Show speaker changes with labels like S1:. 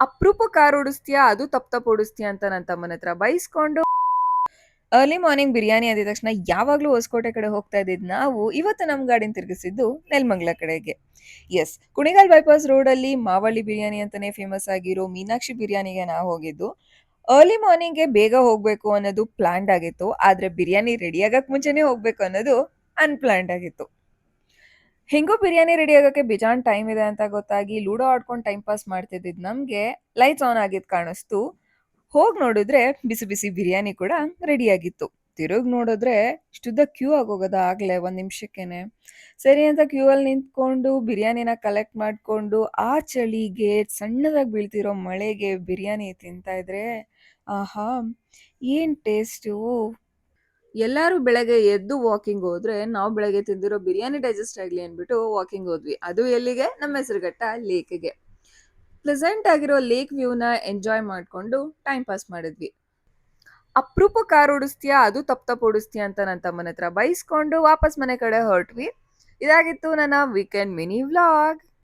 S1: ಅಪ್ರೂಪಕ್ಕೆ ಕಾರ್ ಓಡಿಸ್ತೀಯಾ ಅದು ತಪ್ಪು ತಪ್ಪು ಓಡಿಸ್ತೀಯಾ ಅಂತ ನನ್ನ ತಮ್ಮನ ಹತ್ರ ಬೈಸ್ಕೊಂಡು ಅರ್ಲಿ ಮಾರ್ನಿಂಗ್ ಬಿರಿಯಾನಿ ಅಂದಿದ ತಕ್ಷಣ ಯಾವಾಗಲೂ ಹೊಸಕೋಟೆ ಕಡೆ ಹೋಗ್ತಾ ಇದ್ದಿದ್ದು ನಾವು ಇವತ್ತು ನಮ್ಮ ಗಾಡಿನ ತಿರುಗಿಸಿದ್ದು ನೆಲಮಂಗಲ ಕಡೆಗೆ. ಎಸ್, ಕುಣಿಗಲ್ ಬೈಪಾಸ್ ರೋಡಲ್ಲಿ ಮಾವಳ್ಳಿ ಬಿರಿಯಾನಿ ಅಂತಾನೆ ಫೇಮಸ್ ಆಗಿರೋ ಮೀನಾಕ್ಷಿ ಬಿರಿಯಾನಿಗೆ ನಾವು ಹೋಗಿದ್ದು. ಅರ್ಲಿ ಮಾರ್ನಿಂಗ್ಗೆ ಬೇಗ ಹೋಗಬೇಕು ಅನ್ನೋದು ಪ್ಲಾನ್ಡ್ ಆಗಿತ್ತು, ಆದರೆ ಬಿರಿಯಾನಿ ರೆಡಿ ಆಗಕ್ಕೆ ಮುಂಚೆನೇ ಹೋಗಬೇಕು ಅನ್ನೋದು ಅನ್ಪ್ಲಾನ್ಡ್ ಆಗಿತ್ತು. ಹೆಂಗೋ ಬಿರಿಯಾನಿ ರೆಡಿ ಆಗೋಕ್ಕೆ ಬೇಜಾನ್ ಟೈಮ್ ಇದೆ ಅಂತ ಗೊತ್ತಾಗಿ ಲೂಡೋ ಆಡ್ಕೊಂಡು ಟೈಮ್ ಪಾಸ್ ಮಾಡ್ತಿದ್ದಿದ್ದು ನಮಗೆ ಲೈಟ್ಸ್ ಆನ್ ಆಗಿದ್ದು ಕಾಣಿಸ್ತು. ಹೋಗಿ ನೋಡಿದ್ರೆ ಬಿಸಿ ಬಿಸಿ ಬಿರಿಯಾನಿ ಕೂಡ ರೆಡಿಯಾಗಿತ್ತು. ತಿರುಗಿ ನೋಡಿದ್ರೆ ಇಷ್ಟುದ್ದ ಕ್ಯೂ ಆಗೋಗದ ಆಗಲೇ ಒಂದು ನಿಮಿಷಕ್ಕೇನೆ. ಸರಿ ಅಂತ ಕ್ಯೂ ಅಲ್ಲಿ ನಿಂತ್ಕೊಂಡು ಬಿರಿಯಾನಿನ ಕಲೆಕ್ಟ್ ಮಾಡಿಕೊಂಡು ಆ ಚಳಿಗೆ ಸಣ್ಣದಾಗಿ ಬೀಳ್ತಿರೋ ಮಳೆಗೆ ಬಿರಿಯಾನಿ ತಿಂತಾ ಇದ್ರೆ ಆಹಾ, ಏನು ಟೇಸ್ಟು! ಎಲ್ಲರೂ ಬೆಳಗ್ಗೆ ಎದ್ದು ವಾಕಿಂಗ್ ಹೋದ್ರೆ ನಾವು ಬೆಳಗ್ಗೆ ತಿಂದಿರೋ ಬಿರಿಯಾನಿ ಡೈಜೆಸ್ಟ್ ಆಗಲಿ ಅಂದ್ಬಿಟ್ಟು ವಾಕಿಂಗ್ ಹೋದ್ವಿ. ಅದು ಎಲ್ಲಿಗೆ? ನಮ್ಮ ಹೆಸರುಘಟ್ಟ ಲೇಕ್ಗೆ. ಪ್ಲೆಸೆಂಟ್ ಆಗಿರೋ ಲೇಕ್ ವ್ಯೂನ ಎಂಜಾಯ್ ಮಾಡಿಕೊಂಡು ಟೈಮ್ ಪಾಸ್ ಮಾಡಿದ್ವಿ. ಅಪರೂಪಕ್ಕೆ ಕಾರ್ ಓಡಿಸ್ತೀಯಾ ಅದು ತಪ್ಪು ತಪ್ಪು ಓಡಿಸ್ತೀಯಾ ಅಂತ ನನ್ನ ತಮ್ಮನ ಹತ್ರ ಬೈಸ್ಕೊಂಡು ವಾಪಸ್ ಮನೆ ಕಡೆ ಹೊರಟ್ವಿ. ಇದಾಗಿತ್ತು ನನ್ನ ವೀಕೆಂಡ್ ಮಿನಿ ವ್ಲಾಗ್.